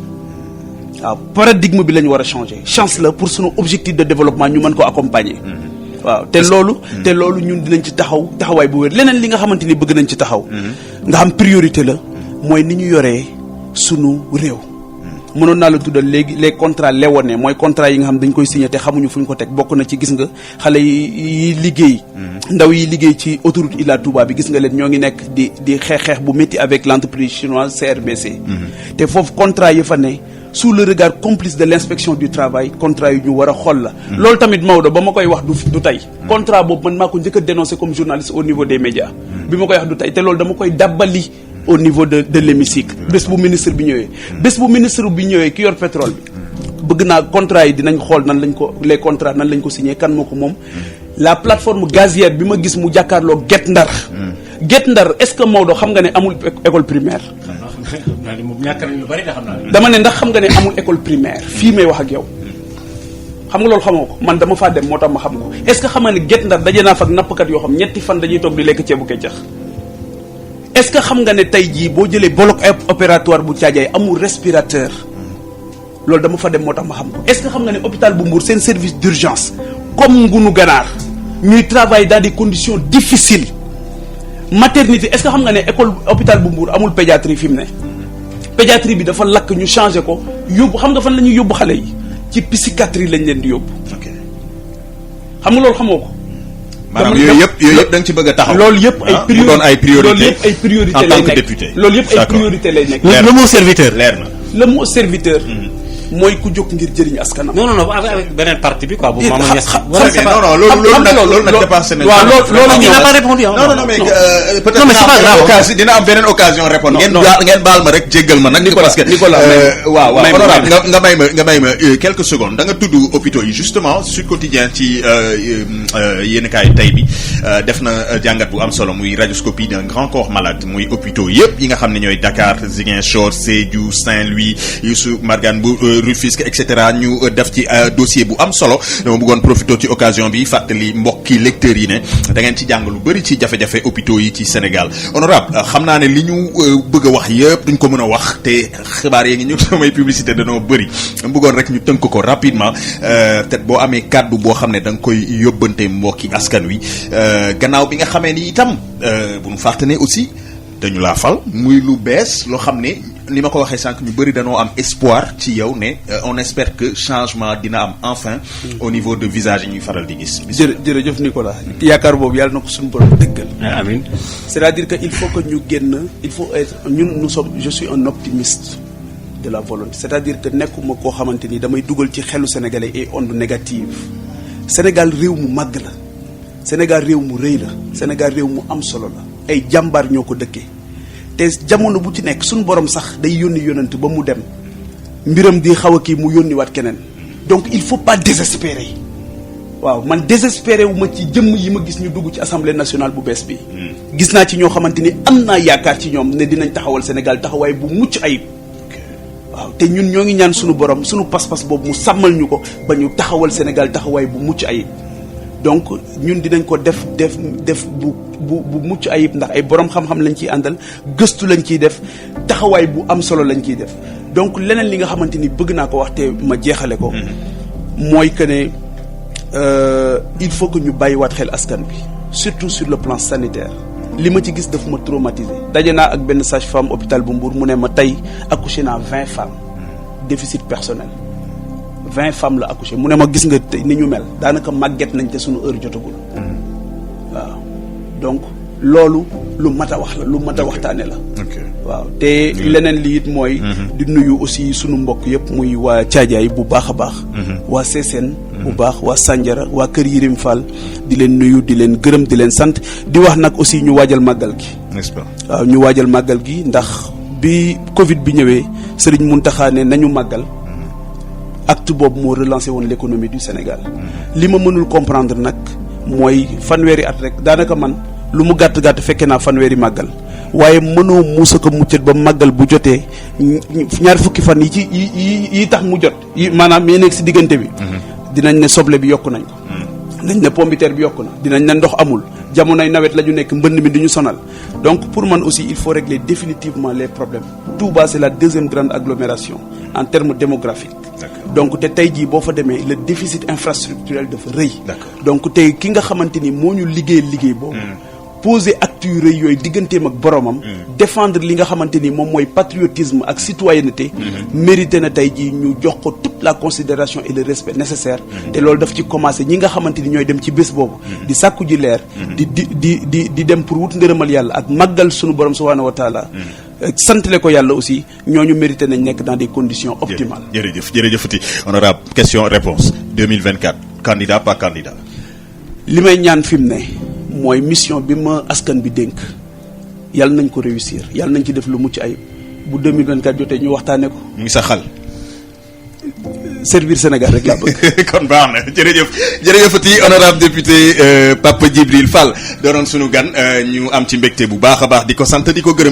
waaw paradigme bi la ñu war a changer chance la pour sunu objectif de développement ñu mën ko accompagner waaw te loolu ñun dinañ ci taxawaay bu wér leneen li nga xamante ni bëgg nañ ci taxaw nga xam priorité la mooy ni ñu yoree sunu réew mënoon naa la tuddal léegi les contrats léonins mooy contrat yi nga xam dañ koy signé te xamuñu fu ñu ko teg bokk na ci gis nga xale yi liggéey ndaw yi liggéey ci autoroute Ila Touba bi gis nga leen ñoo ngi nekk di xeex bu métti avec l'entreprise chinoise CRBC te foofu contrat yi fa ne sous le regard complice de l'inspection du travail contrat yu ñu war a xool la loolu tamit Maodo ba ma koy wax du tey contrat boobu man maa ko njëkk a dénoncé comme journaliste au niveau des médias bi ma koy wax du tey te loolu dama koy dabbali au niveau de l'hémicycle bés bu ministre bi ñëwee ki yor pétrole bi bëgg naa contrat yi dinañ xool nan lañ ko les contrats nan lañ ko signé kan moo ko moom la plateforme gazière bi ma gis mu jàkkaarloo Guet Ndar est-ce que Maodo xam nga ne amul école primaire dama ne ndax xam nga ne amul école primaire fii may wax ak yow xam nga loolu xamoo ko man dama faa dem moo tax ma xam ko est-ce que xam nga ne Guet Ndar daje naa fa ak nappkat yoo xam ñetti fan dañuy toog di lekk ceebu keccax est-ce que xam nga ne tey jii boo jëlee bloc opératoire bu Thiadiaye amul respirateur loolu dama fa dem moo tax ma xam ko est-ce que xam nga ne hôpital bu Mbour seen service d'urgence comme ngunu ganaar ñuy travailler dans des conditions difficiles maternité est-ce que xam nga ne école hôpital bu Mbour amul pédiatrie fi mu ne pédiatrie bi dafa lakk ñu changé ko yóbbu xam nga fan la ñuy yóbbu xale yi ci psychiatrie lañ leen di yóbbu xam nga loolu xamoo ko maanaam yooyu yëpp da nga ci bëgg a taxaw. loolu yëpp ay mu doon ay priorité loolu yëpp ay priorité en lay tant nekk que député. loolu yëpp ay priorité lay nekk. le mot serviteur. leer na. le mot serviteur. mooy ku jóg ngir jëriñ askanam. non avec beneen parti bi quoi. bu Mamadou Niass. non loolu nag dépassé nañ. waaw loolu il n'a pas répondu. non mais peut-être dina am beneen occasion répondre. ngeen baal ma rek jéggal ma nag. parce que waaw honorable nga may ma quelques secondes da nga tudd hôpitaux yi justement Sud Quotidien ci yéen kaay tey bi def na jàngat bu am solo muy radioscopie d'un grand corps malade muy hôpitaux yëpp yi nga xam ne ñooy Dakar Ziguinchor Sédhiou Saint-Louis Youssou Margane bu Rufisque et cetera ñu def ci dossier bu am solo dama bëggoon profiter ci occasion bi fàttali mbokki lecteurs yi ne da ngeen ci jàng lu bëri ci jafe-jafe hôpitaux yi ci Sénégal honorable xam naa ne li ñu bëgg a wax yëpp duñ ko mën a wax te xibaar yi ngi ñu samay publicité danoo bëri dama bëggoon rek ñu tënk ko rapidement peut-être boo amee kàddu boo xam ne da nga koy yóbbante mbokki askan wi gannaaw bi nga xamee ni itam bu ñu fàtte ne aussi dañu laa fal muy lu bees loo xam ne ni ma ko waxee sànq ñu bëri dañoo am espoir ci yow ne on espère que changement dina am enfin au niveau de visage yi ñuy faral di gis. jërëjëf Nicolas yaakaar boobu yàlla na ko suñu borom dëggal. amiin. c'est-à-dire que il faut que ñu génn il faut être nous sommes je suis un optimiste de la volonté c'est-à-dire que nekkuma koo xamante ni damay dugal ci xelu sénégalais et onde négative Sénégal réew mu màgg la Sénégal réew mu rëy la Sénégal réew mu am solo la ay jàmbaar ñoo ko dëkkee. te jamono bu ci nekk suñu borom sax day yónni yónnant ba mu dem mbiram di xaw a kii mu yónni waat keneen donc il faut pas désespérer waaw man désespéré wu ma ci jëmm yi ma gis ñu dugg ci assemblée nationale bu bees bi. gis naa ci ñoo xamante ni am naa yaakaar ci ñoom ne dinañ taxawal Sénégal taxawaay bu mucc ayib. waaw te ñun ñoo ngi ñaan suñu borom suñu pas-pas boobu mu sàmmal ñu ko ba ñu taxawal Sénégal taxawaay bu mucc ayib. donc ñun dinañ ko def bu mucc ayib ndax ay borom xam-xam lañ ciy àndal gëstu lañ ciy def taxawaay bu am solo lañ ciy def donc leneen li nga xamante ni bëgg naa ko wax te ma jeexale ko. mooy que ne il faut que ñu bàyyiwaat xel askan bi surtout sur le plan sanitaire. li ma ci gis daf ma traumatisé. daje naa ak benn sage-femme hôpital bu Mbour mu ne ma tey accouché naa 20 femmes déficit personnel. 20 femmes la accouché mu ne ma gis nga ni ñu mel daanaka màgget nañ te suñu heure jotagul. waaw donc loolu lu mat a wax la lu mat a waxtaane la. waaw te leneen li it mooy. di nuyu aussi sunu mbokk yëpp muy waa Caajaay bu baax a baax. waa Sessène bu baax waa Sandiara waa Kër Yirim Fall di leen nuyu di leen gërëm di leen sant di wax nag aussi ñu waajal màggal gi. n'est-ce pas waaw ñu waajal màggal gi ndax bi Covid bi ñëwee Serigne Mountakha ne nañu màggal. acte boobu moo relancé woon l'économie du Sénégal. li ma mënul comprendre nag mooy fanweeri at rek daanaka man lu mu gàtt gàtt fekkee naa fanweeri màggal waaye mënoo muusa ko muccat ba màggal bu jotee ñaar fukki fan yi ci yi tax mu jot yi maanaam yi nekk si diggante bi. dinañ ne soble bi yokku nañ ko. dinañ ne pombiteer bi yokku na dinañ ne ndox amul jamonoy nawet la ñu nekk mbënd mi di ñu sonal donc pour man aussi il faut régler définitivement les problèmes. Touba c'est la deuxième grande agglomération en termes démographiques. donc te tey jii boo fa demee le déficit infrastructurel dafa rëy. donc tey ki nga xamante ni moo ñu liggéey boobu. poser actes yu rëy yooyu digganteem ak boromam. défendre li nga xamante ni moom mooy patriotisme ak citoyenneté. mérité na tey jii ñu jox ko toute la considération et le respect nécessaire. te loolu daf ci commencé ñi nga xamante ni ñooy dem ci bés boobu. di sàkku ji leer. di dem pour wut ngërëmal yàlla ak màggal sunu borom subhaanahu wa taala. santale ko yàlla aussi ñooñu mérité nañ nekk dans des conditions optimales. jërëjëfati honorable question réponse 2024 candidat pas candidat. li may ñaan fi mu ne mooy mission bi ma askan bi dénk yàlla nañ ko réussir yàlla nañ ci def lu mucc ayib bu 2024 jotee ñu waxtaanee ko. mu ngi sa xal. servir Sénégal rek laa bëgg. kon baax na jërëjëfati honorable député Papa Djibril Fall doonoon sunu gan ñu am ci mbégte bu baax a baax di ko sant di ko gërëm.